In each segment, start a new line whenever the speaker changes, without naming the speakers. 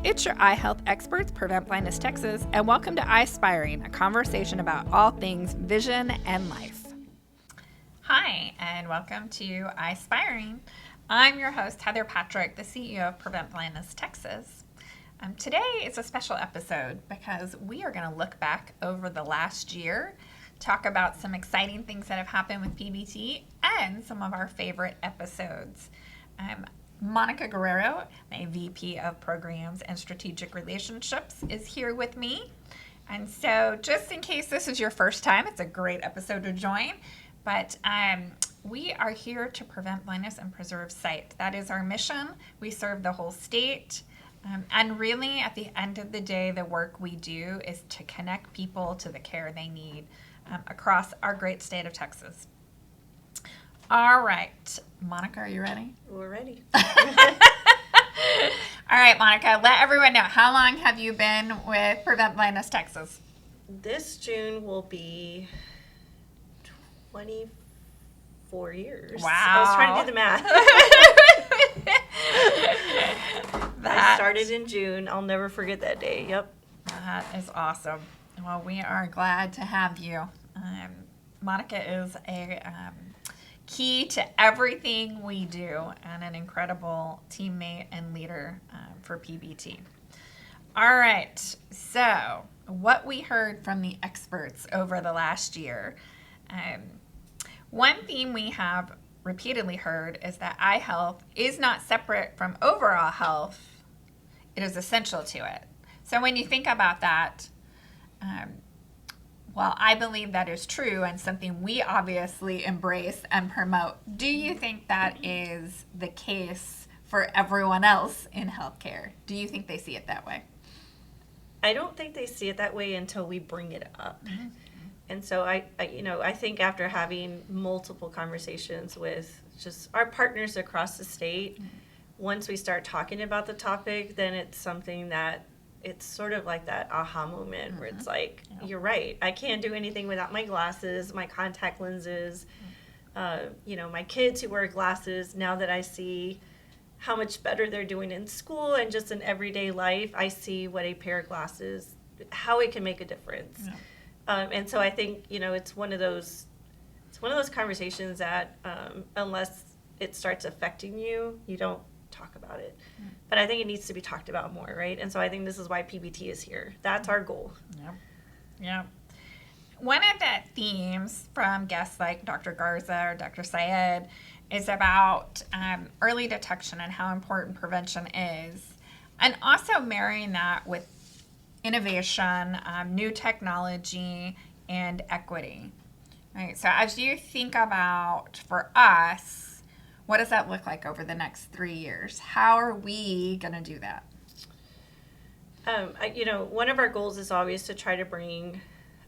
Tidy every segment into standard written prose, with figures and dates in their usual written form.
It's your eye health experts, Prevent Blindness Texas, and welcome to Eyespiring, a conversation about all things vision and life. Hi, and welcome to Eyespiring. I'm your host, Heather Patrick, the CEO of Prevent Blindness Texas. Today is a special episode because we are going to look back over the last year, talk about some exciting things that have happened with PBT, and some of our favorite episodes. Monica Guerrero, my VP of Programs and Strategic Relationships, is here with me. And so just in case this is your first time, it's a great episode to join. But we are here to prevent blindness and preserve sight. That is our mission. We serve the whole state. And really, at the end of the day, the work we do is to connect people to the care they need across our great state of Texas. All right. Monica, are you ready?
We're ready.
All right, Monica, let everyone know, how long have you been with Prevent Blindness Texas?
This June will be 24 years.
Wow.
I was trying to do the math. I started in June. I'll never forget that day. Yep.
That is awesome. Well, we are glad to have you. Monica is a key to everything we do and an incredible teammate and leader for PBT. All right, so what we heard from the experts over the last year, one theme we have repeatedly heard is that eye health is not separate from overall health. It is essential to it. So when you think about that, while I believe that is true and something we obviously embrace and promote, do you think that is the case for everyone else in healthcare? Do you think they see it that way?
I don't think they see it that way until we bring it up. Mm-hmm. And so I think after having multiple conversations with just our partners across the state, mm-hmm. once we start talking about the topic, then it's something that it's sort of like that aha moment where it's like, you're right. I can't do anything without my glasses, my contact lenses, my kids who wear glasses. Now that I see how much better they're doing in school and just in everyday life, I see what a pair of glasses, how it can make a difference. Yeah. And so I think, it's one of those conversations that unless it starts affecting you, you don't talk about it. But I think it needs to be talked about more, right? And so I think this is why PBT is here. That's our goal.
Yeah. One of the themes from guests like Dr. Garza or Dr. Syed is about early detection and how important prevention is, and also marrying that with innovation, new technology, and equity. Right. So as you think about, for us, what does that look like over the next 3 years? How are we going to do that?
One of our goals is always to try to bring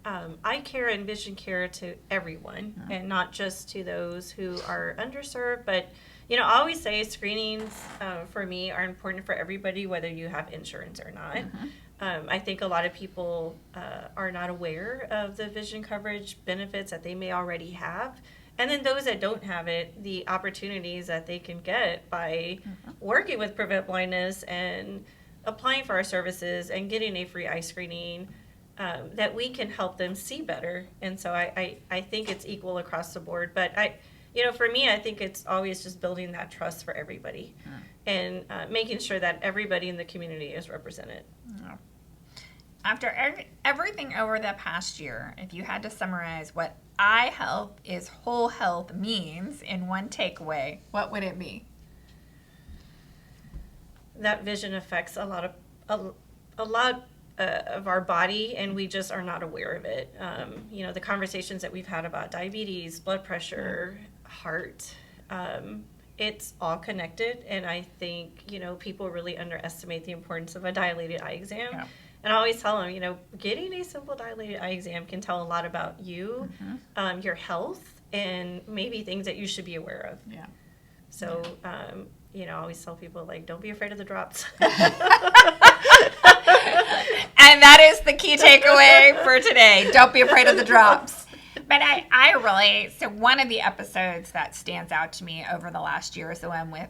eye care and vision care to everyone, and not just to those who are underserved. But, I always say screenings for me are important for everybody, whether you have insurance or not. Mm-hmm. I think a lot of people are not aware of the vision coverage benefits that they may already have. And then those that don't have it, the opportunities that they can get by working with Prevent Blindness and applying for our services and getting a free eye screening, that we can help them see better. And so I think it's equal across the board. But for me, I think it's always just building that trust for everybody and making sure that everybody in the community is represented.
Yeah. After everything over the past year, if you had to summarize what eye health is whole health means in one takeaway, what would it be?
That vision affects a lot of our body, and we just are not aware of it. The conversations that we've had about diabetes, blood pressure, heart, it's all connected. And I think, people really underestimate the importance of a dilated eye exam. Yeah. And I always tell them, getting a simple dilated eye exam can tell a lot about you, your health, and maybe things that you should be aware of. Yeah. So, I always tell people, don't be afraid of the drops.
And that is the key takeaway for today. Don't be afraid of the drops. But But I really, so one of the episodes that stands out to me over the last year is the one with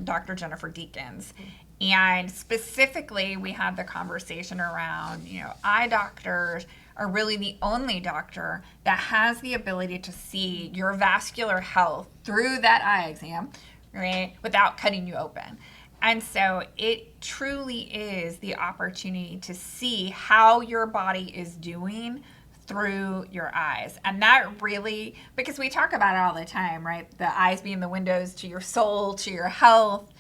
Dr. Jennifer Deakins. And specifically, we had the conversation around, eye doctors are really the only doctor that has the ability to see your vascular health through that eye exam, right, without cutting you open. And so it truly is the opportunity to see how your body is doing through your eyes. And that really, because we talk about it all the time, right? The eyes being the windows to your soul, to your health.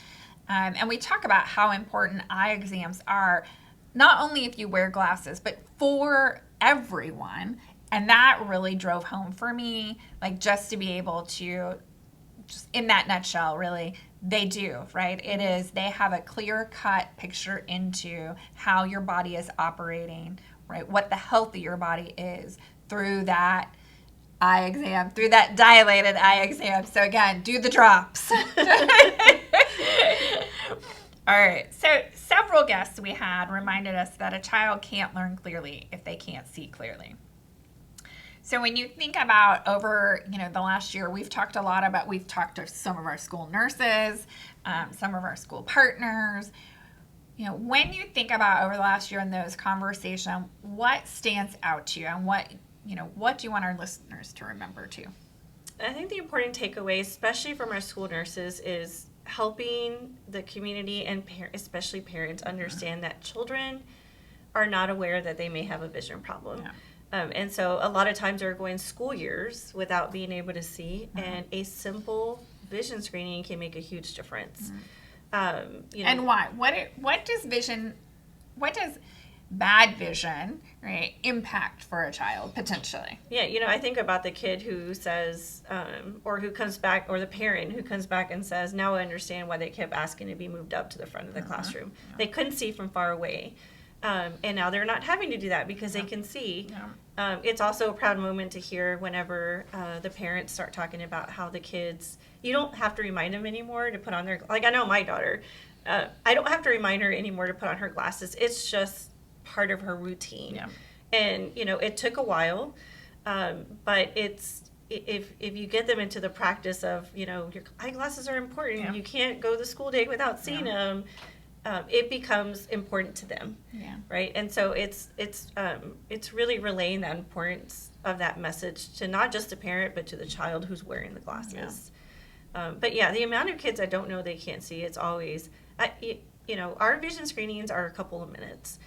And we talk about how important eye exams are, not only if you wear glasses, but for everyone. And that really drove home for me, like just to be able to, just in that nutshell, really, they do, right? It is, they have a clear-cut picture into how your body is operating, right? What the health of your body is through that eye exam, through that dilated eye exam. So again, do the drops. All right. So several guests we had reminded us that a child can't learn clearly if they can't see clearly. So when you think about over, the last year, we've talked to some of our school nurses, some of our school partners. When you think about over the last year in those conversations, what stands out to you, and what do you want our listeners to remember too?
I think the important takeaway, especially from our school nurses, is helping the community and especially parents understand that children are not aware that they may have a vision problem.
Yeah.
And so a lot of times they're going school years without being able to see, and a simple vision screening can make a huge difference.
And why? What does bad vision, right, impact for a child potentially?
Yeah, I think about the kid who says, or who comes back, or the parent who comes back and says, now I understand why they kept asking to be moved up to the front of the classroom. Yeah. They couldn't see from far away. And now they're not having to do that because they can see. Yeah. It's also a proud moment to hear whenever the parents start talking about how the kids, you don't have to remind them anymore to put on their, like I know my daughter, I don't have to remind her anymore to put on her glasses. It's just part of her routine. Yeah. And, it took a while, but it's, if you get them into the practice of, your eyeglasses are important, yeah. You can't go the school day without seeing them. It becomes important to them, yeah. Right? And so it's really relaying the importance of that message to not just the parent, but to the child who's wearing the glasses. Yeah. But yeah, the amount of kids that don't know they can't see, it's always, our vision screenings are a couple of minutes.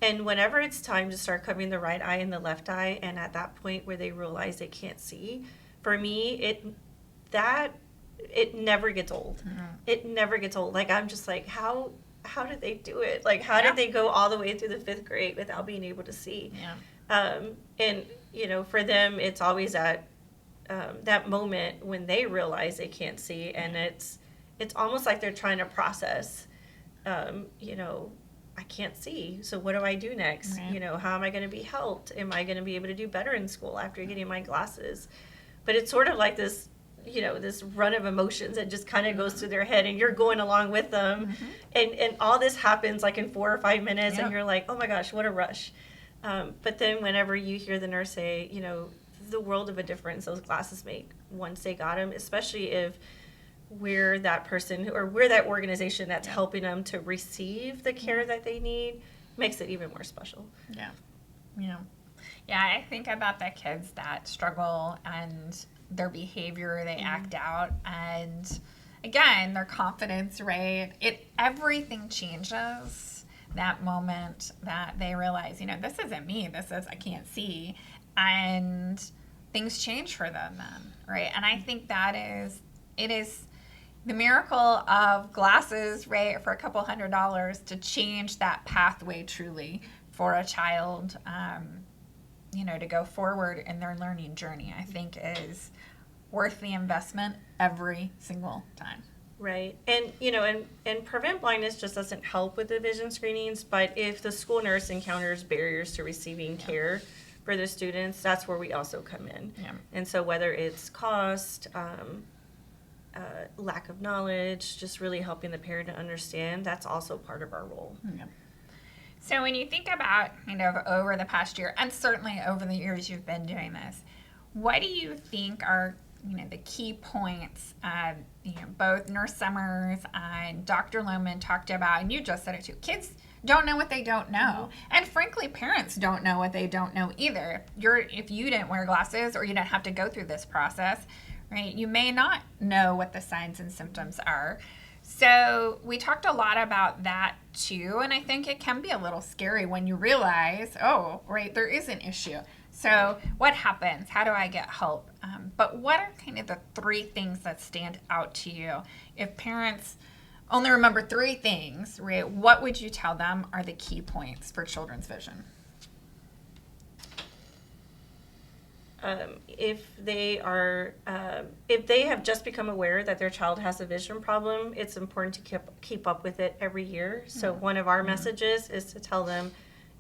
And whenever it's time to start covering the right eye and the left eye, and at that point where they realize they can't see, for me, it never gets old. Mm-hmm. It never gets old. Like, I'm just like, how did they do it? Like, how did they go all the way through the 5th grade without being able to see? Yeah. And, for them, it's always that moment when they realize they can't see, and it's almost like they're trying to process, I can't see, so what do I do next? Right. How am I going to be helped? Am I going to be able to do better in school after getting my glasses? But it's sort of like this, this run of emotions that just kind of goes through their head, and you're going along with them. Mm-hmm. And all this happens like in 4 or 5 minutes, yeah. And you're like, oh my gosh, what a rush. But then whenever you hear the nurse say, the world of a difference those glasses make once they got them, especially if we're that person or we're that organization that's helping them to receive the care that they need, makes it even more special. Yeah. I think about the kids that struggle and their behavior, they act out, and again, their confidence, right? Everything changes that moment that they realize, this isn't me, this is, I can't see, and things change for them then, right? And I think it is the miracle of glasses, right, for a couple $100 to change that pathway truly for a child, to go forward in their learning journey, I think is worth the investment every single time. Right. And, and Prevent Blindness just doesn't help with the vision screenings, but if the school nurse encounters barriers to receiving care for the students, that's where we also come in. Yeah. And so whether it's cost, lack of knowledge, just really helping the parent to understand, that's also part of our role.
Yeah. So when you think about, over the past year, and certainly over the years you've been doing this, what do you think are the key points both Nurse Summers and Dr. Lohman talked about, and you just said it too. Kids don't know what they don't know. And frankly, parents don't know what they don't know either. If you didn't wear glasses or you didn't have to go through this process, right, you may not know what the signs and symptoms are. So we talked a lot about that too, and I think it can be a little scary when you realize, oh, right, there is an issue. So what happens? How do I get help? But what are kind of the 3 things that stand out to you? If parents only remember 3 things, right, what would you tell them are the key points for children's vision?
If they have just become aware that their child has a vision problem, it's important to keep up with it every year. So one of our messages is to tell them,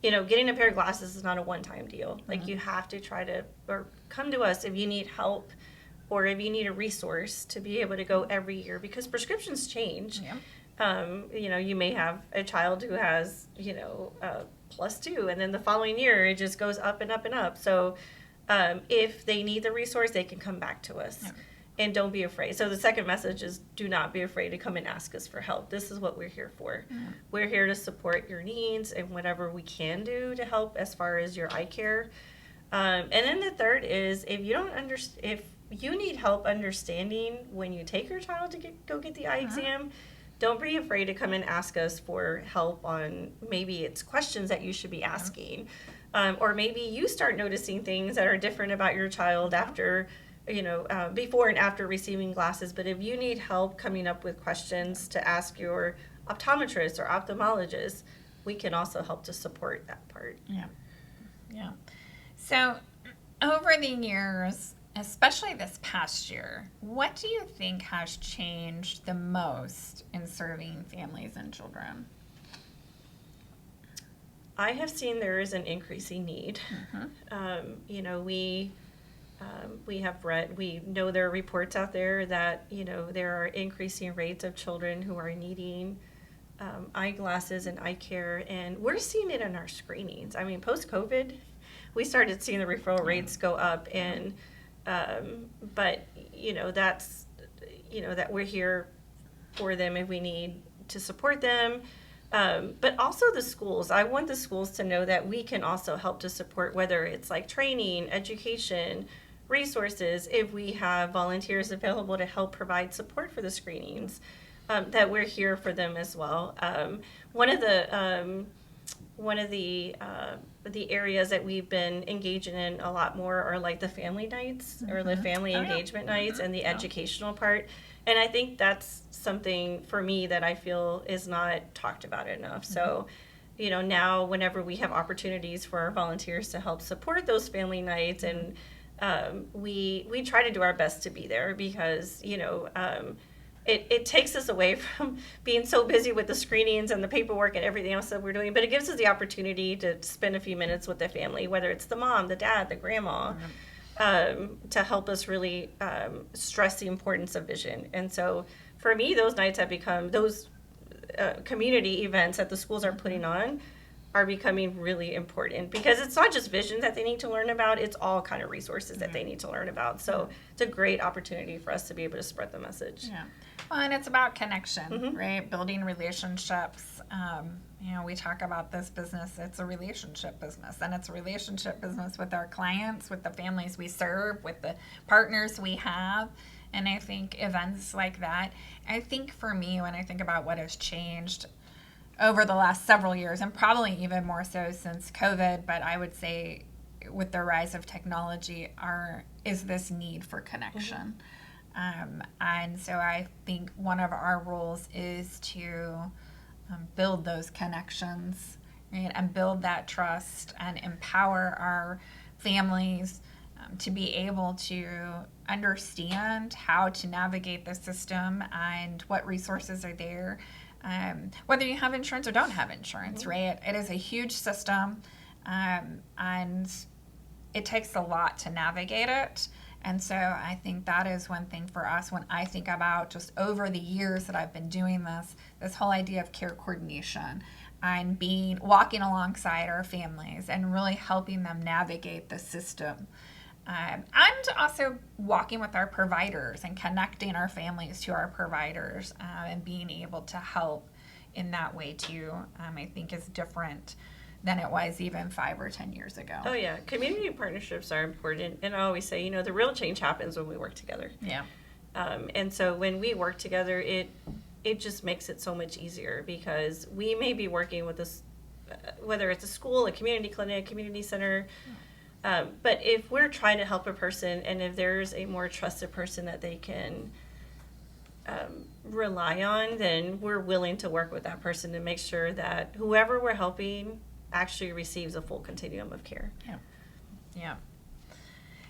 getting a pair of glasses is not a one-time deal. Like you have to or come to us if you need help or if you need a resource to be able to go every year, because prescriptions change. Yeah. You may have a child who has, +2, and then the following year it just goes up and up and up. So if they need the resource, they can come back to us. Yeah. And don't be afraid. So the second message is, do not be afraid to come and ask us for help. This is what we're here for. Yeah. We're here to support your needs and whatever we can do to help as far as your eye care. And then the third is, if you need help understanding when you take your child to go get the eye exam, don't be afraid to come and ask us for help on maybe it's questions that you should be asking. Or maybe you start noticing things that are different about your child after before and after receiving glasses. But if you need help coming up with questions to ask your optometrist or ophthalmologist, we can also help to support that part.
Yeah. So over the years, especially this past year, what do you think has changed the most in serving families and children?
I have seen there is an increasing need. We know there are reports out there that, there are increasing rates of children who are needing eyeglasses and eye care, and we're seeing it in our screenings. I mean, post-COVID, we started seeing the referral rates go up, and but that's that we're here for them if we need to support them. But also the schools. I want the schools to know that we can also help to support, whether it's like training, education, resources, if we have volunteers available to help provide support for the screenings, that we're here for them as well. One of the areas that we've been engaging in a lot more are like the family nights or the family engagement nights and the educational part. And I think that's something for me that I feel is not talked about enough. So, now whenever we have opportunities for our volunteers to help support those family nights, and we try to do our best to be there, because, it takes us away from being so busy with the screenings and the paperwork and everything else that we're doing. But it gives us the opportunity to spend a few minutes with the family, whether it's the mom, the dad, the grandma, to help us really stress the importance of vision. And so for me, those nights have become, those community events that the schools are putting on are becoming really important, because it's not just vision that they need to learn about, it's all kind of resources that they need to learn about. So it's a great opportunity for us to be able to spread the message.
Yeah. Well, and it's about connection, right? Building relationships. We talk about this business, it's a relationship business, and it's a relationship business with our clients, with the families we serve, with the partners we have. And I think events like that, I think for me, when I think about what has changed over the last several years, and probably even more so since COVID, but I would say with the rise of technology, is this need for connection. And so I think one of our roles is to build those connections, right, and build that trust and empower our families to be able to understand how to navigate the system and what resources are there. Whether you have insurance or don't have insurance, right? It is a huge system, and it takes a lot to navigate it. And so I think that is one thing for us when I think about just over the years that I've been doing this whole idea of care coordination and walking alongside our families and really helping them navigate the system. And also walking with our providers and connecting our families to our providers, and being able to help in that way too, I think is different than it was even 5 or 10 years ago.
Oh yeah, community partnerships are important, and I always say, the real change happens when we work together.
Yeah.
And so when we work together, it just makes it so much easier, because we may be working with this, whether it's a school, a community clinic, community center, but if we're trying to help a person, and if there's a more trusted person that they can rely on, then we're willing to work with that person to make sure that whoever we're helping actually receives a full continuum of care.
Yeah. Yeah.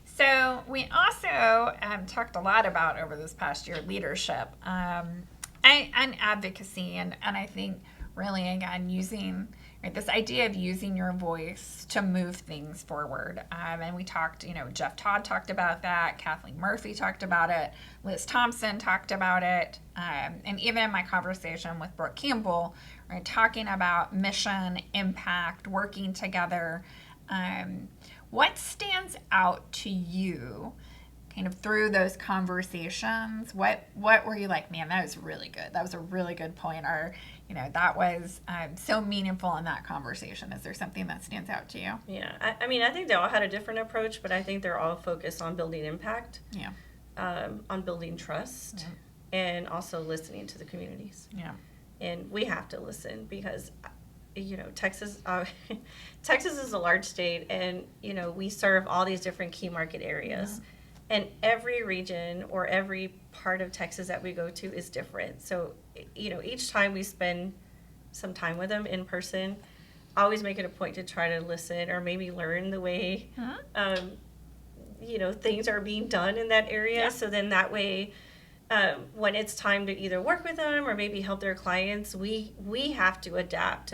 So we also talked a lot about over this past year leadership and advocacy, and I think really again using this idea of using your voice to move things forward. And we talked, Jeff Todd talked about that, Kathleen Murphy talked about it, Liz Thompson talked about it, and even in my conversation with Brooke Campbell, right, talking about mission, impact, working together. What stands out to you kind of through those conversations? What were you like, man, that was really good. That was a really good point. Or, that was so meaningful in that conversation. Is there something that stands out to you?
Yeah, I think they all had a different approach, but I think they're all focused on building impact, on building trust, and also listening to the communities.
Yeah. And
we have to listen, because Texas Texas is a large state, and we serve all these different key market areas, and every region or every part of Texas that we go to is different. So each time we spend some time with them in person, always make it a point to try to listen, or maybe learn the way things are being done in that area. So then that way, when it's time to either work with them or maybe help their clients, we have to adapt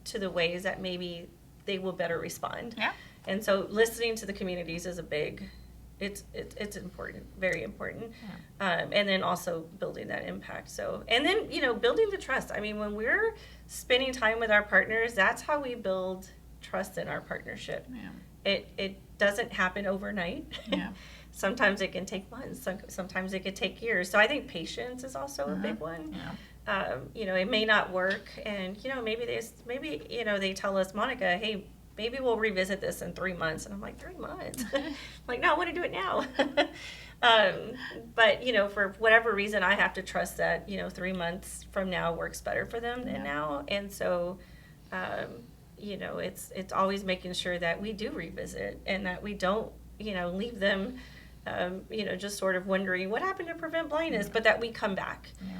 to the ways that maybe they will better respond. Yeah. And so listening to the communities is it's important, very important. Yeah. And then also building that impact. So, and then, building the trust. I mean, when we're spending time with our partners, that's how we build trust in our partnership. Yeah. It doesn't happen overnight. Yeah. Sometimes it can take months. Sometimes it could take years. So I think patience is also a big one. Yeah. It may not work, and maybe they tell us, Monica, hey, maybe we'll revisit this in 3 months, and I'm like, 3 months? I'm like, no, I want to do it now. But for whatever reason, I have to trust that 3 months from now works better for them than now, and so it's always making sure that we do revisit, and that we don't leave them just sort of wondering what happened to Prevent Blindness, but that we come back. Yeah.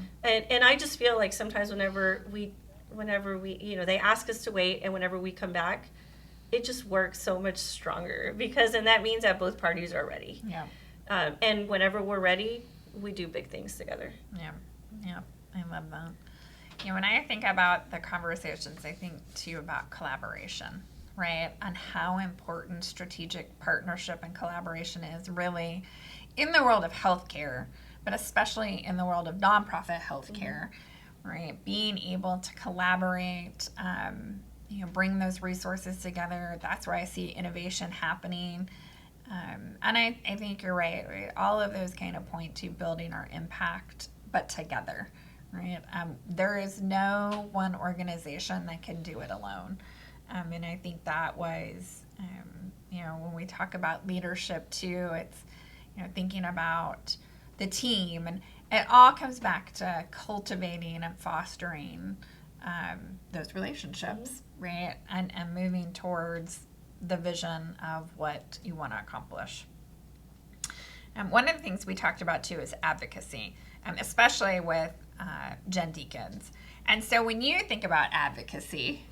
And I just feel like sometimes whenever we they ask us to wait, and whenever we come back, it just works so much stronger, because then that means that both parties are ready. Yeah. And whenever we're ready, we do big things together.
Yeah. Yeah. I love that. When I think about the conversations, I think too about collaboration, right? And how important strategic partnership and collaboration is really in the world of healthcare, but especially in the world of nonprofit healthcare, right? Being able to collaborate, bring those resources together. That's where I see innovation happening. And I think you're right? All of those kind of point to building our impact, but together, right? There is no one organization that can do it alone. And I think that was, when we talk about leadership too, it's, thinking about the team, and it all comes back to cultivating and fostering those relationships, right? And moving towards the vision of what you want to accomplish. One of the things we talked about too is advocacy, especially with Jen Deacons. And so when you think about advocacy,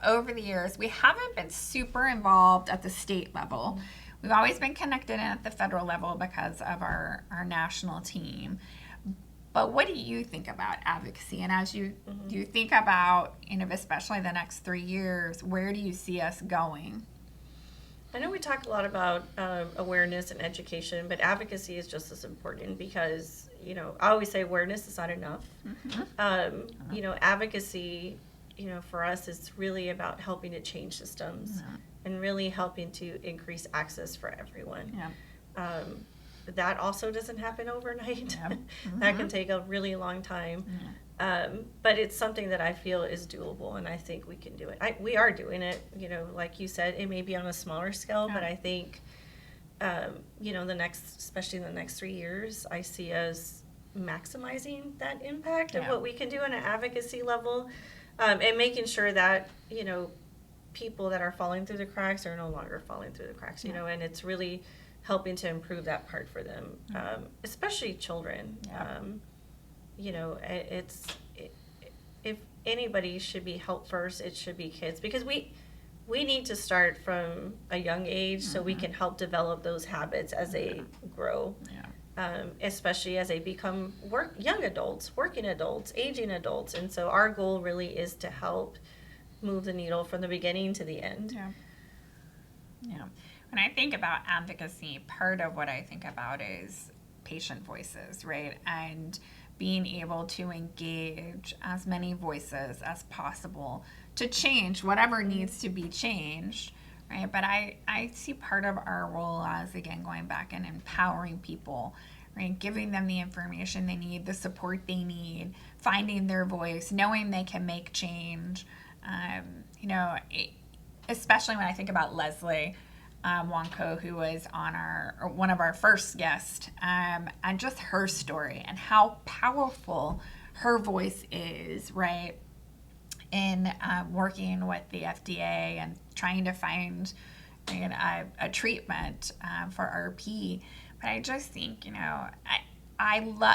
over the years, we haven't been super involved at the state level. We've always been connected at the federal level because of our national team. But what do you think about advocacy? And as you think about, especially the next 3 years, where do you see us going?
I know we talk a lot about awareness and education, but advocacy is just as important, because, I always say awareness is not enough. Advocacy for us, it's really about helping to change systems and really helping to increase access for everyone. That also doesn't happen overnight. That can take a really long time. But it's something that I feel is doable, and I think we can do it. We are doing it, like you said, it may be on a smaller scale, but I think, especially in the next 3 years, I see us maximizing that impact of what we can do on an advocacy level, and making sure that, people that are falling through the cracks are no longer falling through the cracks, and it's really helping to improve that part for them, especially children. If anybody should be helped first, it should be kids, because we need to start from a young age so we can help develop those habits as they grow, especially as they become young adults, working adults, aging adults. And so our goal really is to help move the needle from the beginning to the end.
When I think about advocacy, part of what I think about is patient voices, right? And being able to engage as many voices as possible to change whatever needs to be changed, right? But I see part of our role as, again, going back and empowering people, right? Giving them the information they need, the support they need, finding their voice, knowing they can make change. Especially when I think about Leslie Wanko, who was on one of our first guests, and just her story and how powerful her voice is, right, in working with the FDA and trying to find a treatment for RP. But I just think,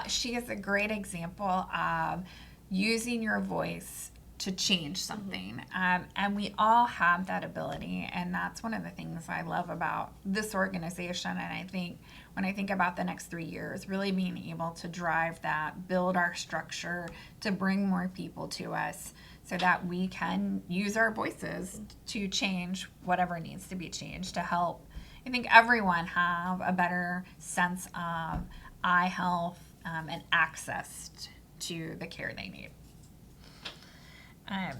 she is a great example of using your voice to change something. And we all have that ability. And that's one of the things I love about this organization. And I think when I think about the next 3 years, really being able to drive that, build our structure to bring more people to us so that we can use our voices to change whatever needs to be changed to help, I think, everyone have a better sense of eye health and access to the care they need. I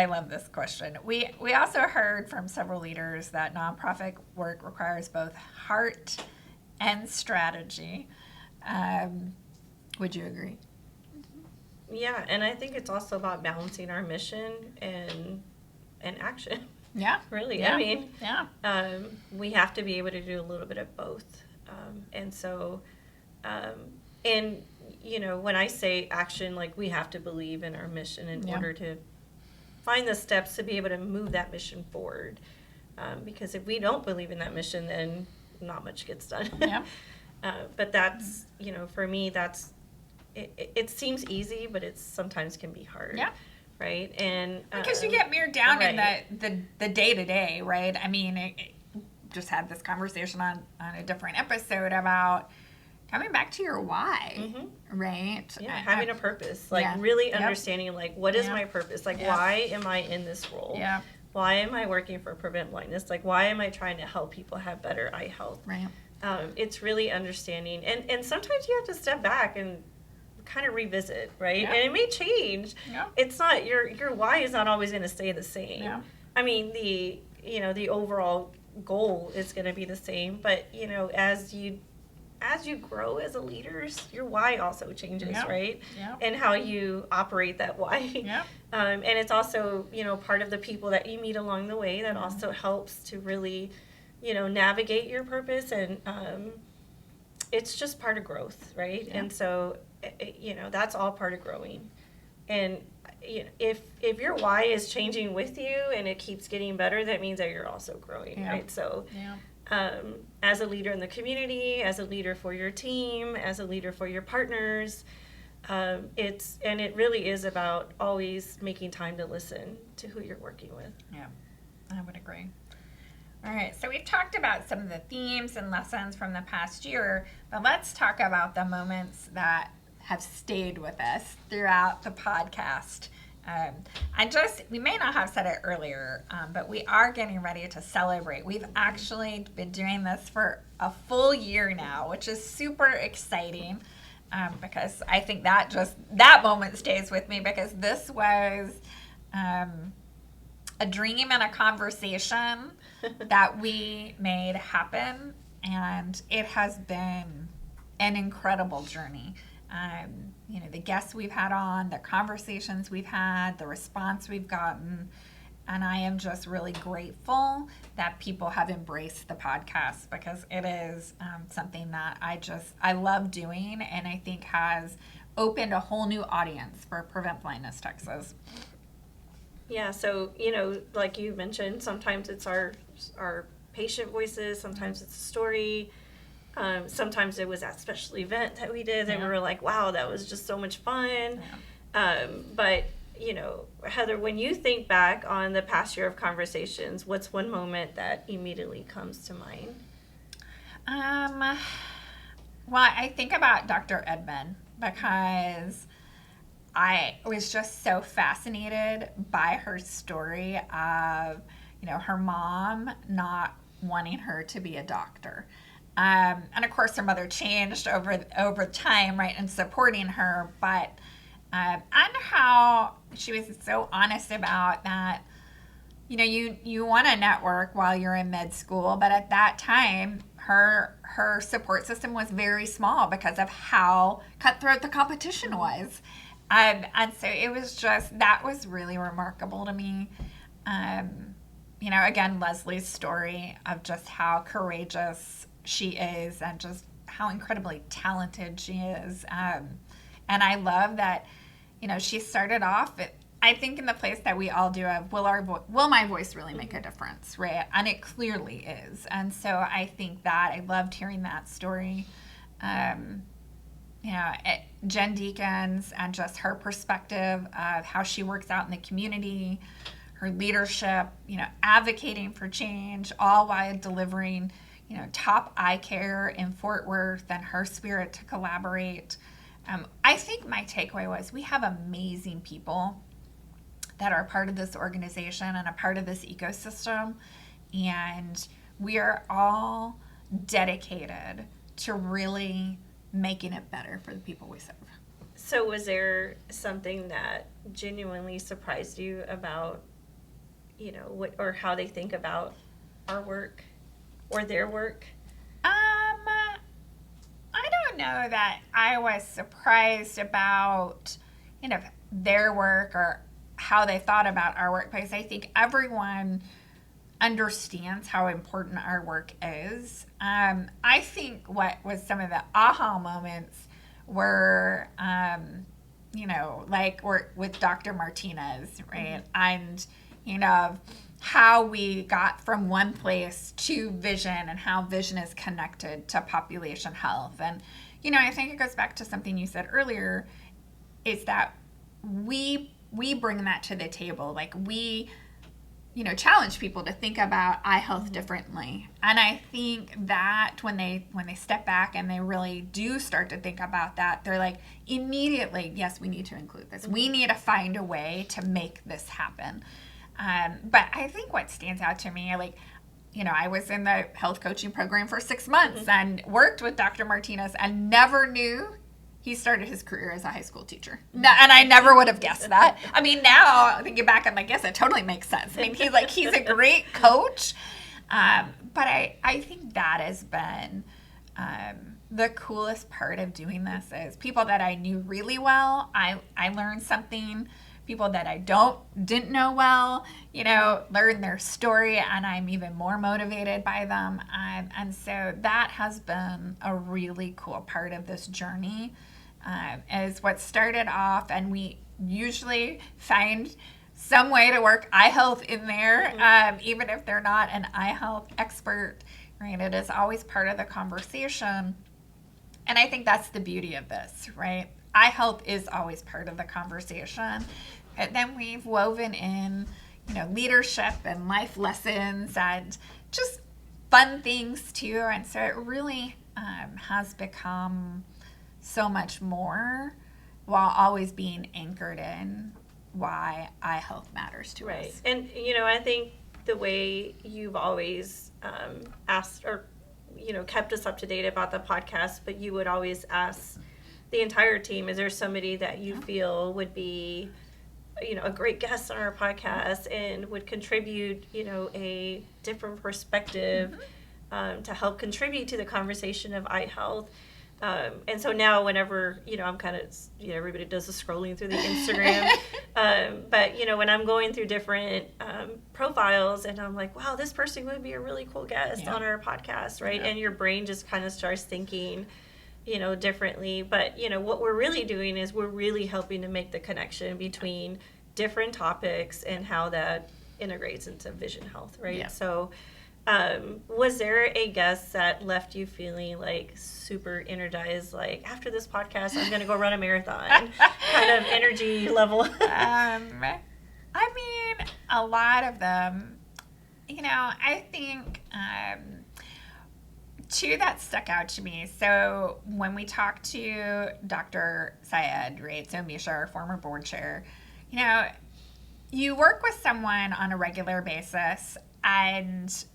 love this question. We also heard from several leaders that nonprofit work requires both heart and strategy. Would you agree?
Yeah, and I think it's also about balancing our mission and action.
Yeah.
Really.
Yeah.
I mean,
yeah.
We have to be able to do a little bit of both. And so, when I say action, like, we have to believe in our mission in order to find the steps to be able to move that mission forward. Because if we don't believe in that mission, then not much gets done.
Yeah.
But that's, for me, it seems easy, but it sometimes can be hard.
Yeah.
Right. And
because you get mirrored down in the day-to-day, right? I mean, just had this conversation on a different episode about coming back to your why, right?
Yeah, having a purpose, really understanding, what is my purpose? Why am I in this role?
Yeah.
Why am I working for Prevent Blindness? Why am I trying to help people have better eye health?
Right.
It's really understanding. And sometimes you have to step back and kind of revisit, right?
Yeah.
And it may change.
Yeah.
It's not, your why is not always going to stay the same.
Yeah.
I mean, the overall goal is going to be the same, but, as you grow as a leader, your why also changes, right?
Yeah.
And how you operate that why.
Yeah.
And it's also, part of the people that you meet along the way that also helps to really, navigate your purpose. And it's just part of growth, right?
Yeah.
And so, that's all part of growing. And if your why is changing with you and it keeps getting better, that means that you're also growing, right? So.
Yeah.
As a leader in the community, as a leader for your team, as a leader for your partners, it really is about always making time to listen to who you're working with.
Yeah, I would agree. All right, so we've talked about some of the themes and lessons from the past year, but let's talk about the moments that have stayed with us throughout the podcast. We may not have said it earlier, but we are getting ready to celebrate. We've actually been doing this for a full year now, which is super exciting. because I think that moment stays with me, because this was a dream and a conversation that we made happen, and it has been an incredible journey. The guests we've had on, the conversations we've had, the response we've gotten, and I am just really grateful that people have embraced the podcast, because it is something that I love doing, and I think has opened a whole new audience for Prevent Blindness Texas.
Yeah, so, like you mentioned, sometimes it's our patient voices, sometimes it's a story. Sometimes it was that special event that we did that we were like, wow, that was just so much fun. Yeah. But, Heather, when you think back on the past year of conversations, what's one moment that immediately comes to mind?
Well, I think about Dr. Edmond, because I was just so fascinated by her story of, her mom not wanting her to be a doctor. And of course, her mother changed over time, right, and supporting her. But and how she was so honest about that. You want to network while you're in med school, but at that time, her support system was very small because of how cutthroat the competition was. And so it was that was really remarkable to me. Again, Leslie's story of just how courageous she is and just how incredibly talented she is. And I love that, she started off, I think, in the place that we all do of, will my voice really make a difference, right? And it clearly is. And so I think that I loved hearing that story. Jen Deacons and just her perspective of how she works out in the community, her leadership, advocating for change, all while delivering, top eye care in Fort Worth, and her spirit to collaborate. I think my takeaway was we have amazing people that are part of this organization and a part of this ecosystem, and we are all dedicated to really making it better for the people we serve.
So was there something that genuinely surprised you about, what or how they think about our work or their work?
I don't know that I was surprised about, their work or how they thought about our work, because I think everyone understands how important our work is. I think what was some of the aha moments were, like with Dr. Martinez, right? Mm-hmm. And, how we got from one place to vision, and how vision is connected to population health. And, I think it goes back to something you said earlier, is that we bring that to the table. Like, we, challenge people to think about eye health differently. And I think that when they step back and they really do start to think about that, they're like, immediately, yes, we need to include this. We need to find a way to make this happen. But I think what stands out to me, I was in the health coaching program for 6 months and worked with Dr. Martinez, and never knew he started his career as a high school teacher. No, and I never would have guessed that. I mean, now thinking back, I'm like, yes, it totally makes sense. I mean, he's a great coach. But I think that has been the coolest part of doing this, is people that I knew really well, I learned something. People that I didn't know well, learn their story, and I'm even more motivated by them. And so that has been a really cool part of this journey, is what started off, and we usually find some way to work eye health in there, even if they're not an eye health expert, right? It is always part of the conversation. And I think that's the beauty of this, right? Eye health is always part of the conversation. And then we've woven in, leadership and life lessons and just fun things too. And so it really has become so much more, while always being anchored in why eye health matters to us.
Right. And, I think the way you've always asked or, kept us up to date about the podcast, but you would always ask the entire team, is there somebody that you feel would be, a great guest on our podcast and would contribute, a different perspective to help contribute to the conversation of eye health? And so now whenever, I'm kind of, everybody does the scrolling through the Instagram. But, when I'm going through different profiles and I'm like, wow, this person would be a really cool guest on our podcast, right? And your brain just kind of starts thinking, differently. But, what we're really doing is we're really helping to make the connection between different topics and how that integrates into vision health, right?
Yeah.
So was there a guest that left you feeling like super energized, like after this podcast, I'm going to go run a marathon kind of energy level?
I mean, a lot of them, I think two that stuck out to me. So when we talked to Dr. Syed, right, so Misha, our former board chair, you work with someone on a regular basis, and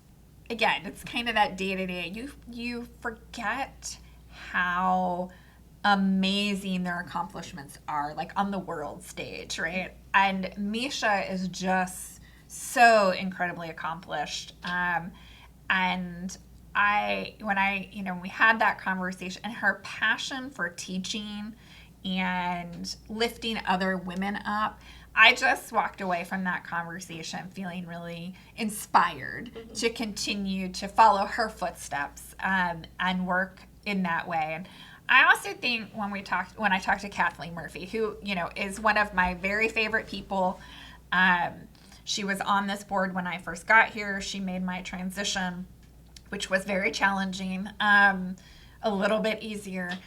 again, it's kind of that day-to-day. You forget how amazing their accomplishments are, like on the world stage, right? And Misha is just so incredibly accomplished. And when we had that conversation, and her passion for teaching and lifting other women up, I just walked away from that conversation feeling really inspired to continue to follow her footsteps and work in that way. And I also think when I talked to Kathleen Murphy, who, is one of my very favorite people, she was on this board when I first got here. She made my transition, which was very challenging, a little bit easier.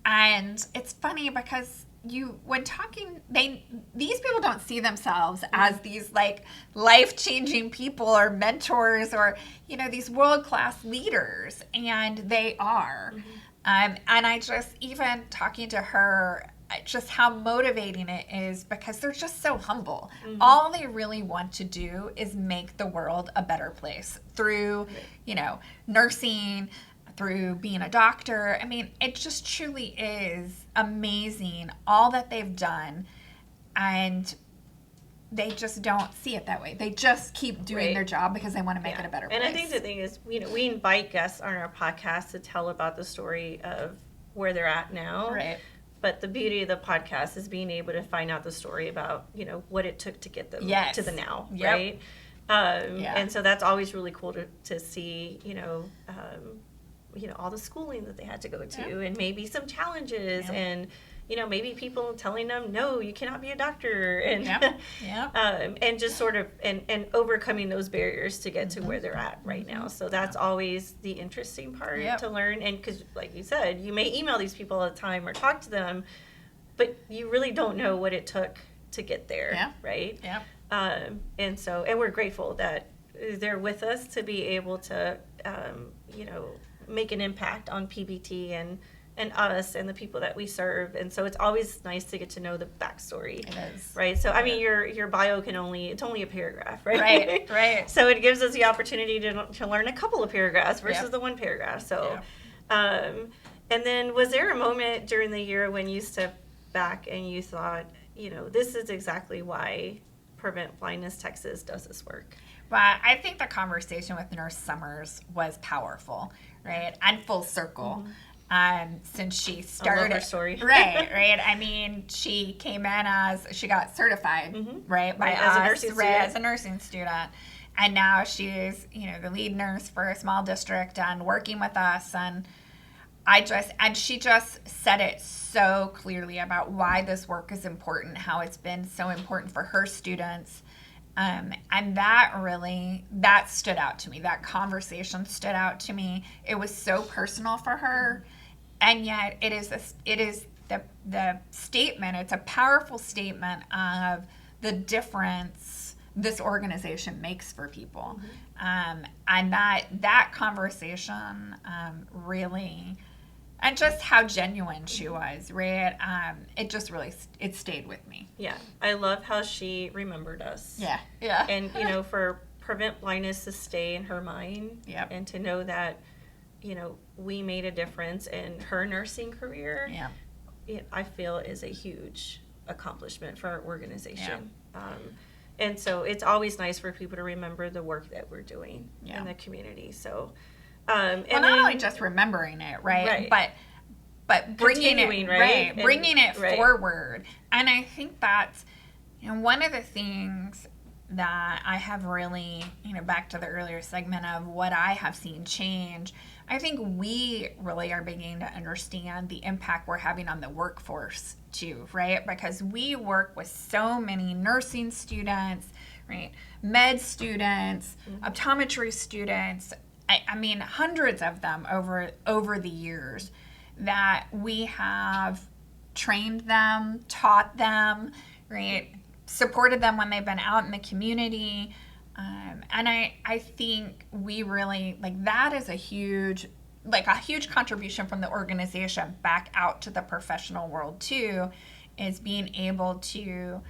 And it's funny because these people don't see themselves as these like life-changing people or mentors or, these world-class leaders, and they are. And I just, even talking to her, just how motivating it is, because they're just so humble. All they really want to do is make the world a better place through, nursing, through being a doctor. I mean, it just truly is amazing all that they've done, and they just don't see it that way. They just keep doing their job because they want to make it a better place.
And I think the thing is, we invite guests on our podcast to tell about the story of where they're at now.
Right.
But the beauty of the podcast is being able to find out the story about, what it took to get them to the now, right? And so that's always really cool to see, all the schooling that they had to go to, and maybe some challenges, and maybe people telling them, no, you cannot be a doctor, and and just sort of and overcoming those barriers to get to where they're at right now. So that's always the interesting part to learn. And because, like you said, you may email these people all the time or talk to them, but you really don't know what it took to get there, right? And we're grateful that they're with us to be able to make an impact on PBT and us and the people that we serve. And so it's always nice to get to know the backstory.
It is.
Right? So, I mean, your bio it's only a paragraph, right?
Right.
So it gives us the opportunity to learn a couple of paragraphs versus the one paragraph. So, and then was there a moment during the year when you stepped back and you thought, this is exactly why Prevent Blindness Texas does this work?
Well, I think the conversation with Nurse Summers was powerful, right? And full circle. Since she started.
I love her story.
Right. I mean, she came in she got certified, right, by us, as a nursing student. And now she's, the lead nurse for a small district and working with us. And she just said it so clearly about why this work is important, how it's been so important for her students. And that stood out to me. That conversation stood out to me. It was so personal for her. And yet it is the statement, it's a powerful statement of the difference this organization makes for people. And that conversation really, and just how genuine she was, right? It just really, it stayed with me.
Yeah. I love how she remembered us.
Yeah.
And, for Prevent Blindness to stay in her mind. And to know that, we made a difference in her nursing career. I feel is a huge accomplishment for our organization. And so it's always nice for people to remember the work that we're doing in the community. So,
and not only just remembering it, right? But bringing it, bringing it forward. And I think that's, one of the things that I have really, back to the earlier segment of what I have seen change, I think we really are beginning to understand the impact we're having on the workforce too, right? Because we work with so many nursing students, right? Med students, optometry students, I mean, hundreds of them over the years that we have trained them, taught them, right? Supported them when they've been out in the community. And I think we really, that is a huge contribution from the organization back out to the professional world too, is being able to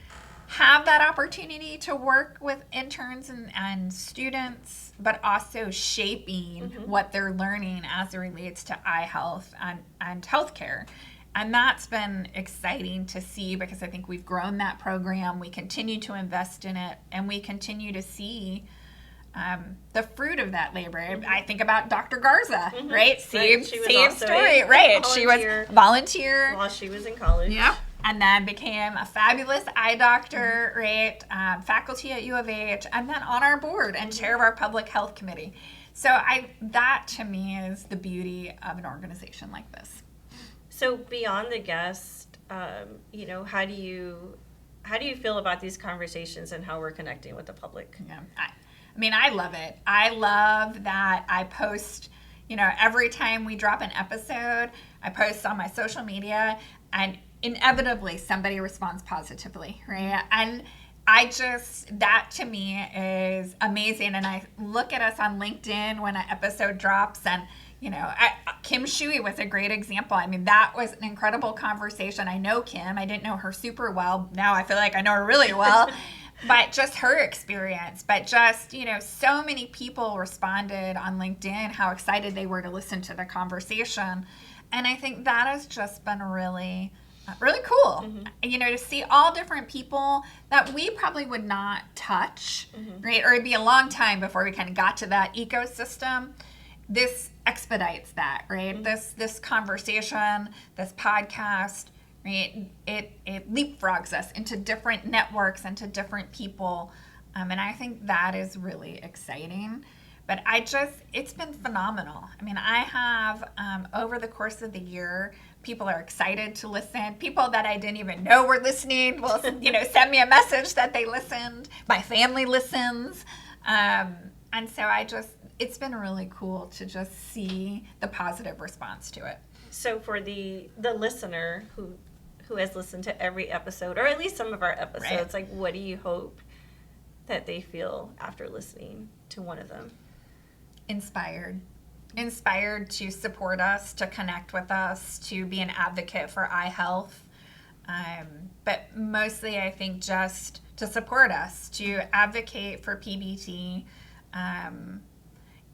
have that opportunity to work with interns and students, but also shaping what they're learning as it relates to eye health and healthcare. And that's been exciting to see, because I think we've grown that program. We continue to invest in it, and we continue to see the fruit of that labor. I think about Dr. Garza, right? Same story, right? She was volunteer
while she was in college.
Yep. And then became a fabulous eye doctor, right? Faculty at U of H, and then on our board and chair of our public health committee. So that to me is the beauty of an organization like this.
So beyond the guest, how do you feel about these conversations and how we're connecting with the public?
Yeah, I love it. I love that I post, every time we drop an episode, I post on my social media, and inevitably somebody responds positively, right? And that to me is amazing. And I look at us on LinkedIn when an episode drops, and Kim Shui was a great example. That was an incredible conversation. I know Kim. I didn't know her super well. Now I feel like I know her really well. But just her experience. But just, so many people responded on LinkedIn how excited they were to listen to the conversation. And I think that has just been really cool, to see all different people that we probably would not touch, right? Or it'd be a long time before we kind of got to that ecosystem. This expedites that, right? This conversation, this podcast, right? It leapfrogs us into different networks and to different people. And I think that is really exciting. But it's been phenomenal. I have, over the course of the year, people are excited to listen. People that I didn't even know were listening will, send me a message that they listened. My family listens. And so it's been really cool to just see the positive response to it.
So for the listener who has listened to every episode, or at least some of our episodes,
right,
what do you hope that they feel after listening to one of them?
Inspired to support us, to connect with us, to be an advocate for eye health. But mostly I think just to support us, to advocate for PBT,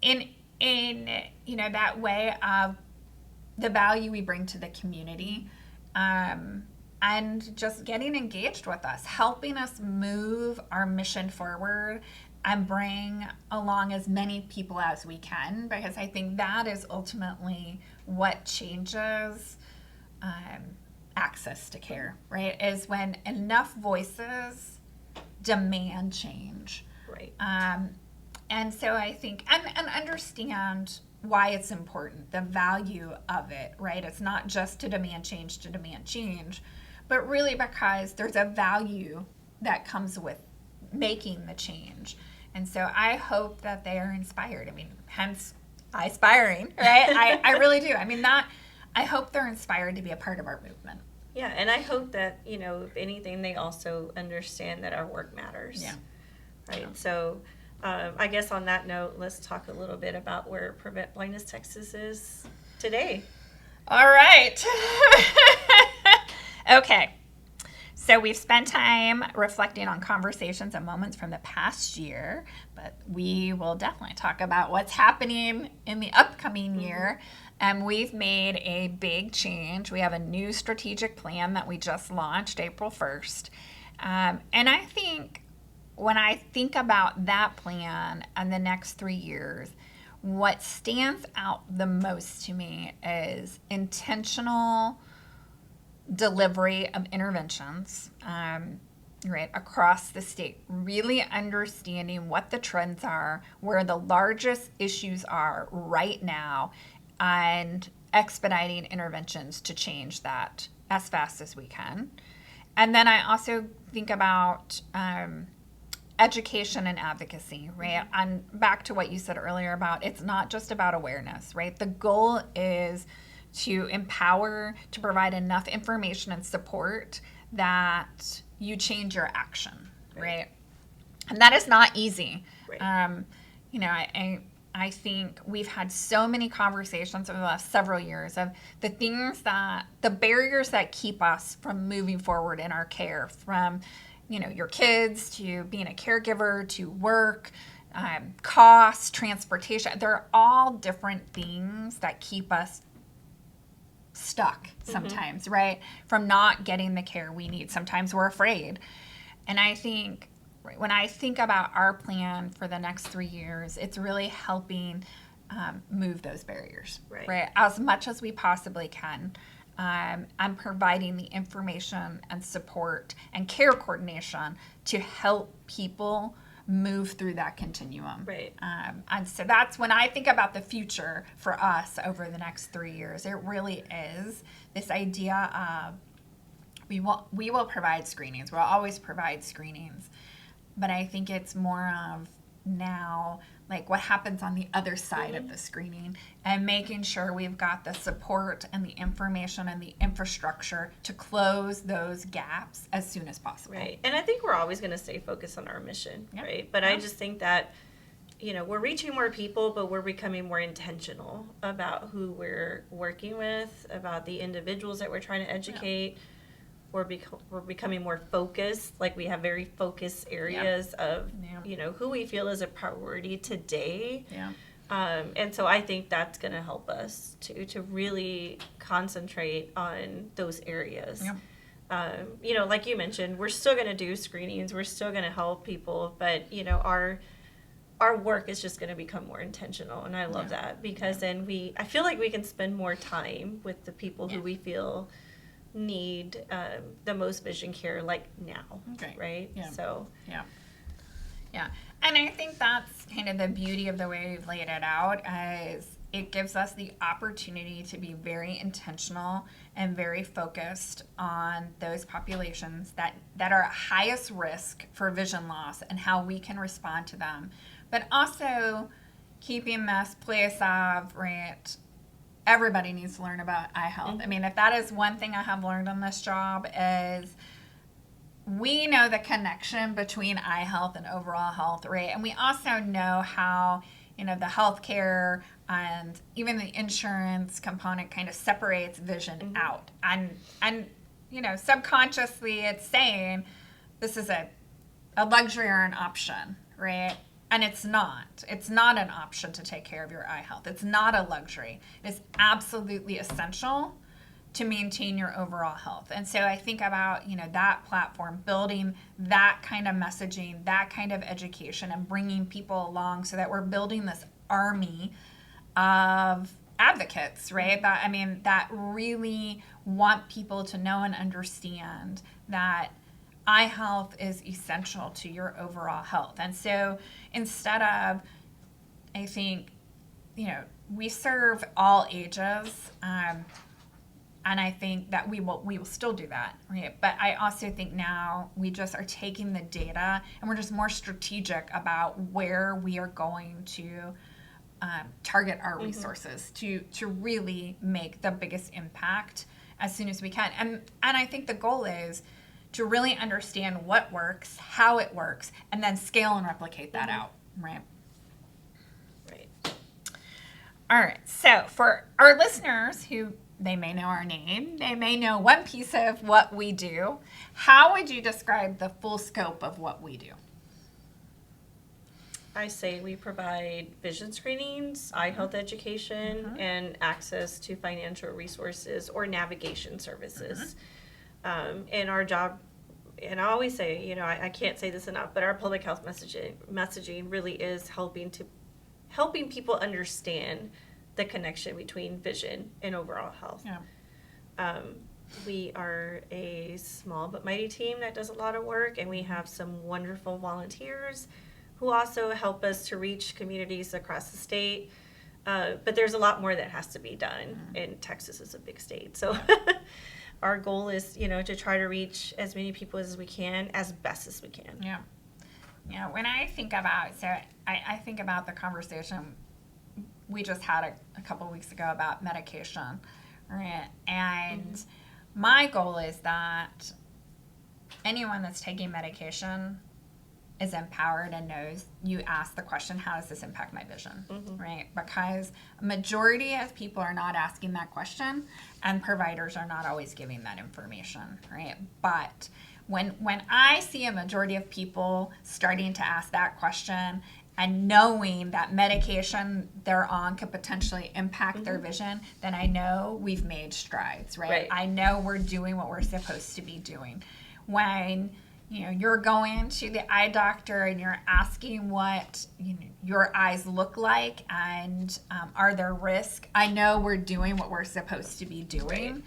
in that way of the value we bring to the community, and just getting engaged with us, helping us move our mission forward and bring along as many people as we can, because I think that is ultimately what changes access to care, right? Is when enough voices demand change.
Right.
And so I think, and understand why it's important, the value of it, right? It's not just to demand change, but really because there's a value that comes with making the change. And so I hope that they are inspired. Hence Eyespiring, right? I really do. I hope they're inspired to be a part of our movement.
Yeah, and I hope that, if anything, they also understand that our work matters.
Yeah.
Right.
Yeah.
So I guess on that note, let's talk a little bit about where Prevent Blindness Texas is today.
All right. Okay. So we've spent time reflecting on conversations and moments from the past year, but we will definitely talk about what's happening in the upcoming year. And we've made a big change. We have a new strategic plan that we just launched April 1st. And I think when I think about that plan and the next 3 years, what stands out the most to me is intentional delivery of interventions, right, across the state, really understanding what the trends are, where the largest issues are right now, and expediting interventions to change that as fast as we can. And then I also think about education and advocacy, right? And back to what you said earlier about it's not just about awareness, right? The goal is to empower, to provide enough information and support that you change your action, right? And that is not easy. Right. You know, I think we've had so many conversations over the last several years of the things that, the barriers that keep us from moving forward in our care, from, you know, your kids to being a caregiver to work, cost, transportation. They're all different things that keep us stuck sometimes, right? From not getting the care we need. Sometimes we're afraid. And I think when I think about our plan for the next 3 years, it's really helping move those barriers, right? As much as we possibly can. And providing the information and support and care coordination to help people move through that continuum.
Right.
And so that's when I think about the future for us over the next 3 years. It really is this idea of we will provide screenings. We'll always provide screenings. But I think it's more of now, like what happens on the other side of the screening and making sure we've got the support and the information and the infrastructure to close those gaps as soon as possible.
Right. And I think we're always going to stay focused on our mission, right? But I just think that, you know, we're reaching more people, but we're becoming more intentional about who we're working with, about the individuals that we're trying to educate. We're becoming more focused, like we have very focused areas of, you know, who we feel is a priority today. And so I think that's going to help us to really concentrate on those areas. You know, like you mentioned, we're still going to do screenings. We're still going to help people. But, you know, our work is just going to become more intentional. And I love that because then I feel like we can spend more time with the people who we feel need the most vision care like now, right? So
and I think that's kind of the beauty of the way we've laid it out, is it gives us the opportunity to be very intentional and very focused on those populations that are at highest risk for vision loss and how we can respond to them, but also keeping this place of, right, everybody needs to learn about eye health. I mean, if that is one thing I have learned on this job, is we know the connection between eye health and overall health, right? And we also know how, you know, the healthcare and even the insurance component kind of separates vision out. And you know, subconsciously it's saying this is a luxury or an option, right? And it's not. It's not an option to take care of your eye health. It's not a luxury. It's absolutely essential to maintain your overall health. And so I think about, you know, that platform, building that kind of messaging, that kind of education, and bringing people along so that we're building this army of advocates, right? That really want people to know and understand that eye health is essential to your overall health. And so instead of, I think, you know, we serve all ages, and I think that we will still do that, right? But I also think now we just are taking the data and we're just more strategic about where we are going to target our resources to really make the biggest impact as soon as we can. And I think the goal is to really understand what works, how it works, and then scale and replicate that out, right?
Right.
All right, so for our listeners who, they may know our name, they may know one piece of what we do, how would you describe the full scope of what we do?
I say we provide vision screenings, eye health education, and access to financial resources or navigation services. And our job, and I always say, you know, I can't say this enough, but our public health messaging really is helping people understand the connection between vision and overall health.
Yeah.
We are a small but mighty team that does a lot of work, and we have some wonderful volunteers who also help us to reach communities across the state. But there's a lot more that has to be done, and Texas is a big state. So our goal is, you know, to try to reach as many people as we can, as best as we can.
Yeah. Yeah, when I think about, so I think about the conversation we just had a couple weeks ago about medication, right? And my goal is that anyone that's taking medication is empowered and knows, you ask the question, how does this impact my vision, right? Because a majority of people are not asking that question, and providers are not always giving that information, right? But when I see a majority of people starting to ask that question and knowing that medication they're on could potentially impact their vision, then I know we've made strides, right? I know we're doing what we're supposed to be doing. When you know you're going to the eye doctor and you're asking what your eyes look like and are there risks, I know we're doing what we're supposed to be doing.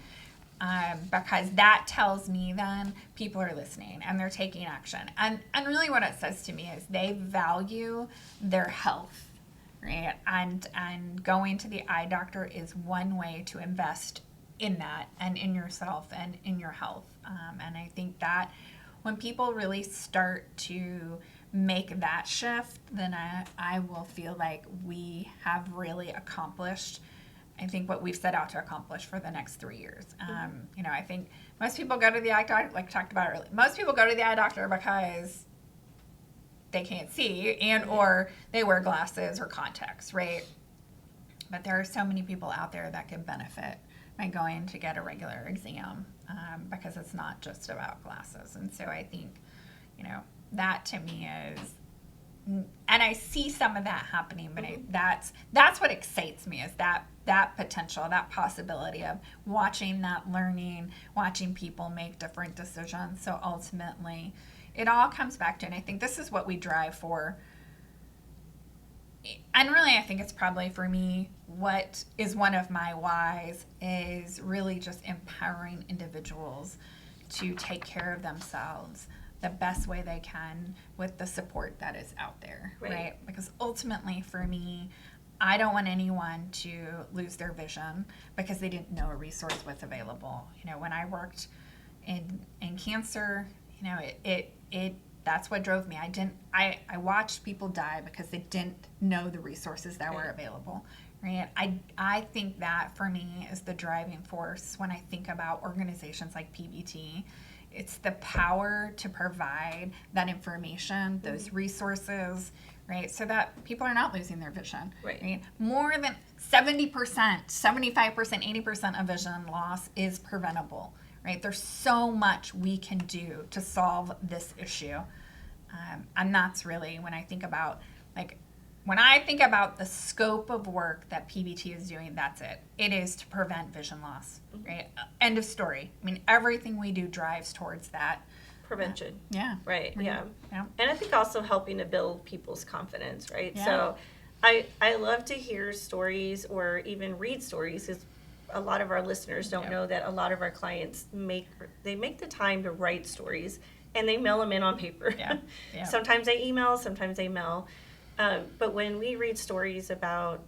Because that tells me then people are listening and they're taking action. And really what it says to me is they value their health, right? And going to the eye doctor is one way to invest in that and in yourself and in your health. And I think that when people really start to make that shift, then I will feel like we have really accomplished, I think, what we've set out to accomplish for the next 3 years. You know, I think most people go to the eye doctor, like talked about earlier, most people go to the eye doctor because they can't see and or they wear glasses or contacts, right? But there are so many people out there that can benefit by going to get a regular exam because it's not just about glasses. And so I think, you know, that to me is, and I see some of that happening, but that's what excites me, is that potential, that possibility of watching that learning, watching people make different decisions. So ultimately, it all comes back to, and I think this is what we drive for. And really, I think it's probably for me, what is one of my whys is really just empowering individuals to take care of themselves the best way they can with the support that is out there, right? Because ultimately for me, I don't want anyone to lose their vision because they didn't know a resource was available. You know, when I worked in cancer, you know, it that's what drove me. I watched people die because they didn't know the resources that were available, right? I think that for me is the driving force when I think about organizations like PBT. It's the power to provide that information, those resources, right? So that people are not losing their vision, right? More than 70%, 75%, 80% of vision loss is preventable, right? There's so much we can do to solve this issue. And that's really when I think about, the scope of work that PBT is doing, that's it. It is to prevent vision loss, right? End of story. I mean, everything we do drives towards that.
Prevention.
Right.
Yeah. And I think also helping to build people's confidence, right?
Yeah.
So I love to hear stories or even read stories, because a lot of our listeners don't know that a lot of our clients make the time to write stories, and they mail them in on paper. Sometimes they email, sometimes they mail. But when we read stories about,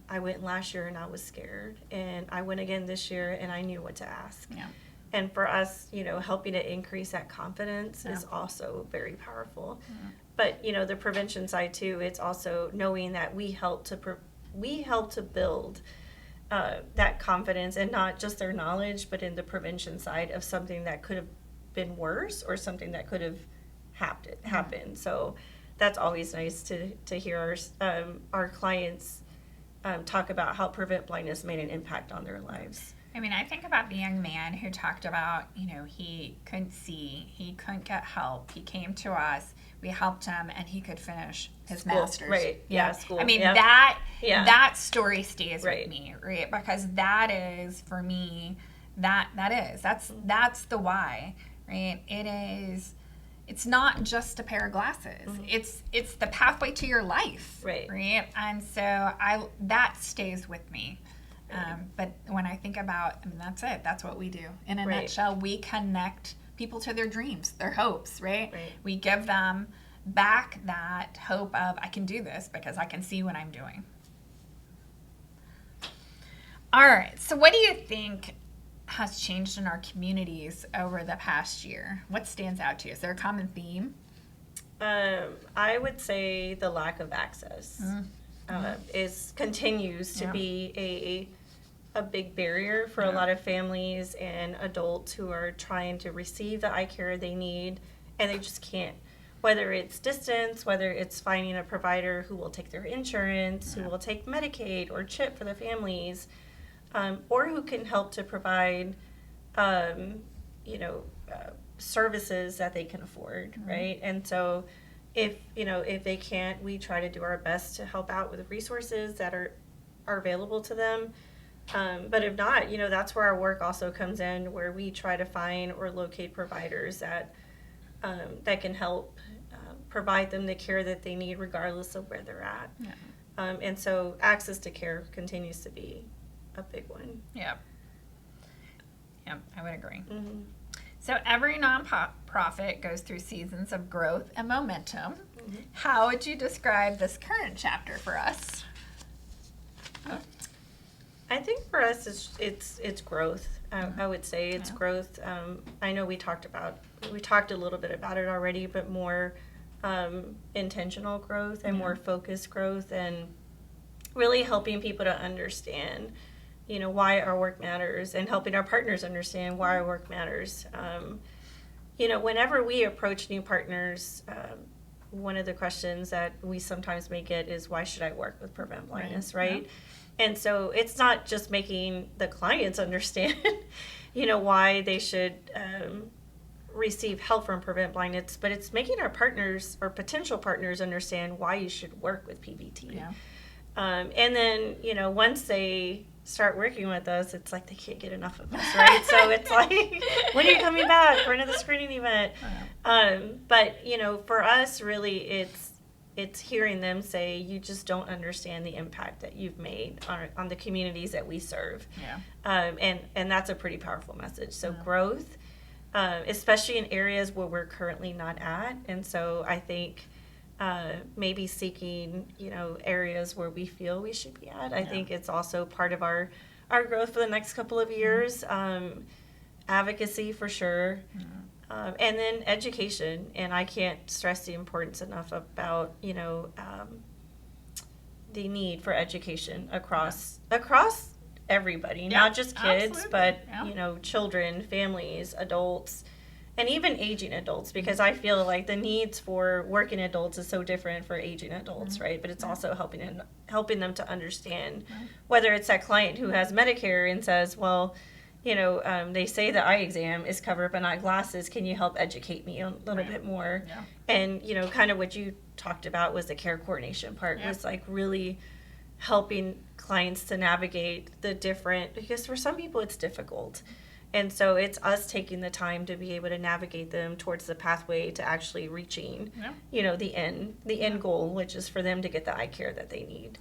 I went last year and I was scared, and I went again this year and I knew what to ask. And for us, helping to increase that confidence is also very powerful. But, the prevention side too, it's also knowing that we help to build that confidence, and not just their knowledge, but in the prevention side of something that could have been worse or something that could have happened. So that's always nice to hear our clients talk about how Prevent Blindness made an impact on their lives.
I mean, I think about the young man who talked about, he couldn't see, he couldn't get help. He came to us. we helped him, and he could finish his
School,
master's.
right. Yeah, school.
I mean,
Yep.
that story stays
Right.
with me, right? Because that is, for me, that's the why, right? It's not just a pair of glasses. It's the pathway to your life, right? And so that stays with me. But when I think about, I mean, that's it. That's what we do. In a nutshell, we connect people to their dreams, their hopes, right? We give them back that hope of, I can do this because I can see what I'm doing. All right. So what do you think has changed in our communities over the past year? What stands out to you? Is there a common theme?
I would say the lack of access continues to be a big barrier for a lot of families and adults who are trying to receive the eye care they need, and they just can't. Whether it's distance, whether it's finding a provider who will take their insurance, who will take Medicaid or CHIP for the families, or who can help to provide, services that they can afford, right? And so if they can't, we try to do our best to help out with resources that are available to them. But if not, that's where our work also comes in, where we try to find or locate providers that can help provide them the care that they need regardless of where they're at. And so access to care continues to be a big one.
Yep, I would agree. So every nonprofit goes through seasons of growth and momentum. How would you describe this current chapter for us?
I think for us it's growth. I would say it's growth. I know we talked a little bit about it already, but more intentional growth and more focused growth, and really helping people to understand, why our work matters, and helping our partners understand why our work matters. Whenever we approach new partners, one of the questions that we sometimes may get is, why should I work with Prevent Blindness, right? Yeah. And so it's not just making the clients understand, why they should receive help from Prevent Blindness, but it's making our partners or potential partners understand why you should work with PBT. Yeah. And then, once they start working with us, it's like they can't get enough of us, right? So it's like, when are you coming back for another screening event? But, for us, really, it's hearing them say, you just don't understand the impact that you've made on the communities that we serve. And that's a pretty powerful message. So growth, especially in areas where we're currently not at. And so I think maybe seeking, areas where we feel we should be at. I think it's also part of our growth for the next couple of years. Advocacy for sure. And then education, and I can't stress the importance enough about, the need for education across everybody, not just kids, but, children, families, adults, and even aging adults, because I feel like the needs for working adults is so different for aging adults, right? But it's also helping them to understand, whether it's that client who has Medicare and says, well, they say the eye exam is covered by eyeglasses. Can you help educate me a little bit more? And, kind of what you talked about was the care coordination part, was like really helping clients to navigate the different, because for some people it's difficult. And so it's us taking the time to be able to navigate them towards the pathway to actually reaching, the end goal, which is for them to get the eye care that they need.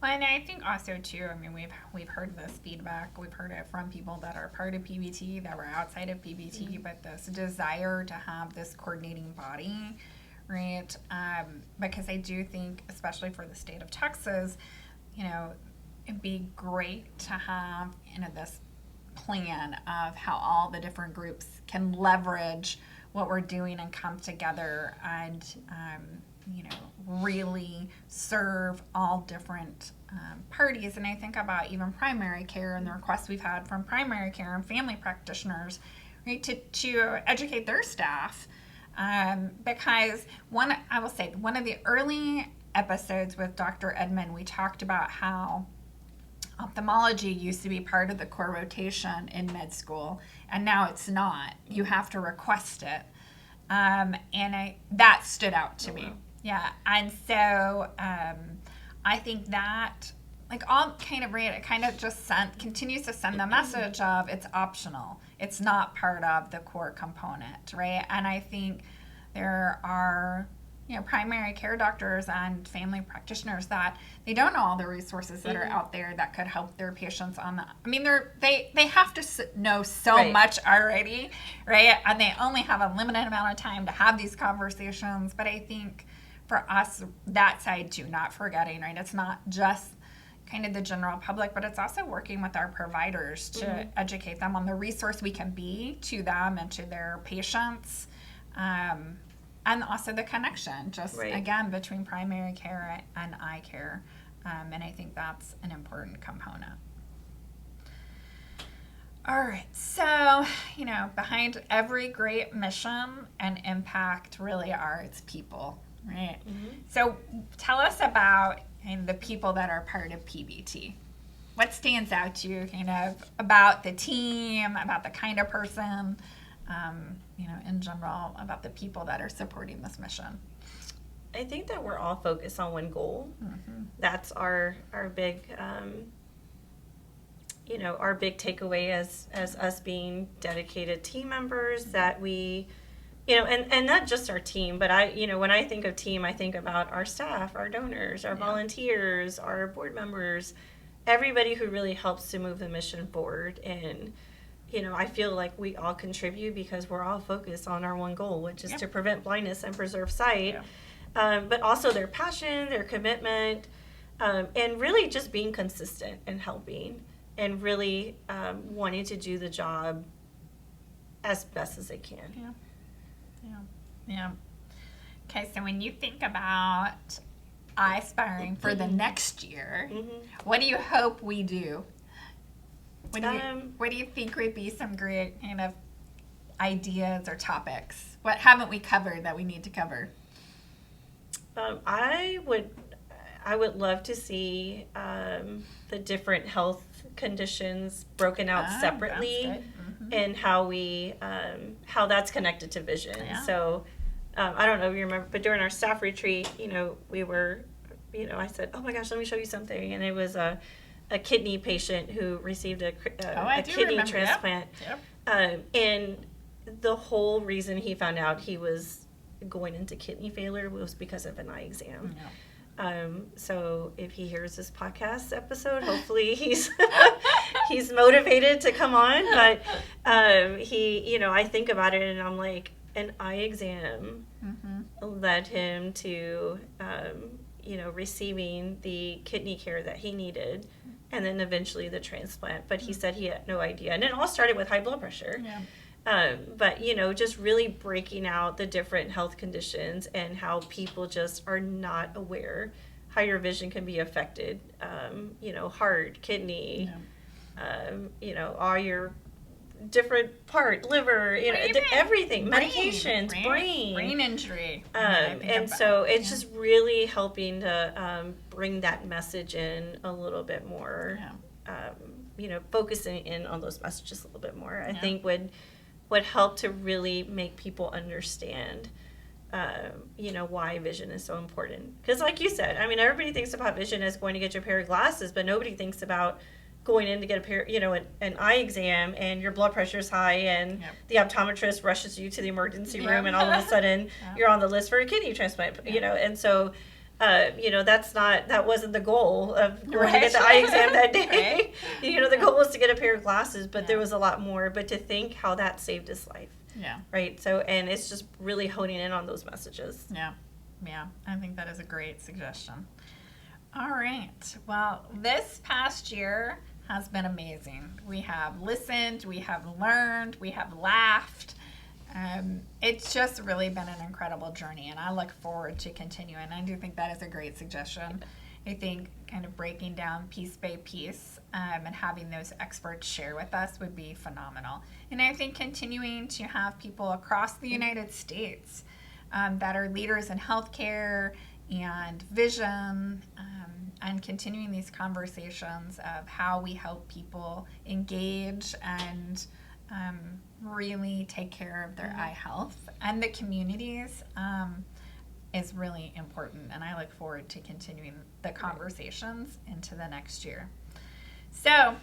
Well, and I think also too, I mean, we've heard this feedback. We've heard it from people that are part of PBT, that were outside of PBT, but this desire to have this coordinating body, right? Because I do think, especially for the state of Texas, it'd be great to have, this plan of how all the different groups can leverage what we're doing and come together and really serve all different parties. And I think about even primary care and the requests we've had from primary care and family practitioners, right, to educate their staff. Because I will say, one of the early episodes with Dr. Edmond, we talked about how ophthalmology used to be part of the core rotation in med school, and now it's not. You have to request it. That stood out to me.
Wow.
Yeah. And so I think that, like, all kind of it kind of just continues to send the message of it's optional. It's not part of the core component, right? And I think there are, primary care doctors and family practitioners that they don't know all the resources that are out there that could help their patients on the. I mean, they have to know so much already, right? And they only have a limited amount of time to have these conversations. But I think for us, that side too, not forgetting, right? It's not just kind of the general public, but it's also working with our providers to educate them on the resource we can be to them and to their patients. And also the connection, just again, between primary care and eye care. And I think that's an important component. All right, so, behind every great mission and impact really are its people, right? So tell us about the people that are part of PBT. What stands out to you about the team, about the kind of person, in general, about the people that are supporting this mission?
I think that we're all focused on one goal. That's our big, our big takeaway as us being dedicated team members, that we, and not just our team, but when I think of team, I think about our staff, our donors, our volunteers, our board members, everybody who really helps to move the mission forward. And I feel like we all contribute because we're all focused on our one goal, which is to prevent blindness and preserve sight. But also their passion, their commitment, and really just being consistent and helping, and really wanting to do the job as best as they can.
Yeah. Okay, so when you think about Eyespiring for the next year, what do you hope we do? What do you think would be some great kind of ideas or topics? What haven't we covered that we need to cover?
I would love to see the different health conditions broken out separately, and how that's connected to vision. So I don't know if you remember, but during our staff retreat, we were, I said, oh my gosh, let me show you something, and it was a kidney patient who received a kidney transplant. And the whole reason he found out he was going into kidney failure was because of an eye exam. So if he hears this podcast episode, hopefully he's motivated to come on. But I think about it and I'm like, an eye exam led him to receiving the kidney care that he needed, and then eventually the transplant. But he said he had no idea. And it all started with high blood pressure. But, just really breaking out the different health conditions and how people just are not aware how your vision can be affected. Heart, kidney, all your different part, liver, everything, medications, brain
injury.
And so it's just really helping to bring that message in a little bit more, focusing in on those messages a little bit more, I think would help to really make people understand, why vision is so important. Because like you said, I mean, everybody thinks about vision as going to get your pair of glasses, but nobody thinks about going in to get a pair, an eye exam, and your blood pressure is high, and the optometrist rushes you to the emergency room, and all of a sudden you're on the list for a kidney transplant, and so, that wasn't the goal of going to get the eye exam that day. The goal was to get a pair of glasses, but there was a lot more. But to think how that saved his life. Right. So, and it's just really honing in on those messages.
Yeah. I think that is a great suggestion. All right. Well, this past year has been amazing. We have listened, we have learned, we have laughed. It's just really been an incredible journey, and I look forward to continuing. I do think that is a great suggestion. I think kind of breaking down piece by piece and having those experts share with us would be phenomenal. And I think continuing to have people across the United States that are leaders in healthcare and vision, and continuing these conversations of how we help people engage and really take care of their eye health, and the communities is really important. And I look forward to continuing the conversations into the next year. So,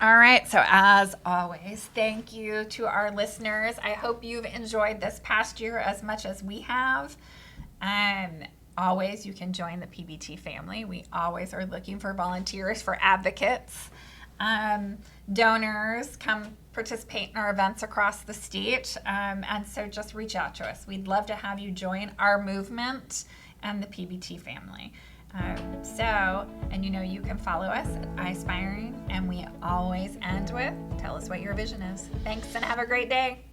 all right. So as always, thank you to our listeners. I hope you've enjoyed this past year as much as we have. Always, you can join the PBT family. We always are looking for volunteers, for advocates, donors. Come participate in our events across the state. And so just reach out to us. We'd love to have you join our movement and the PBT family. And you can follow us at Eyespiring, and we always end with, tell us what your vision is. Thanks, and have a great day.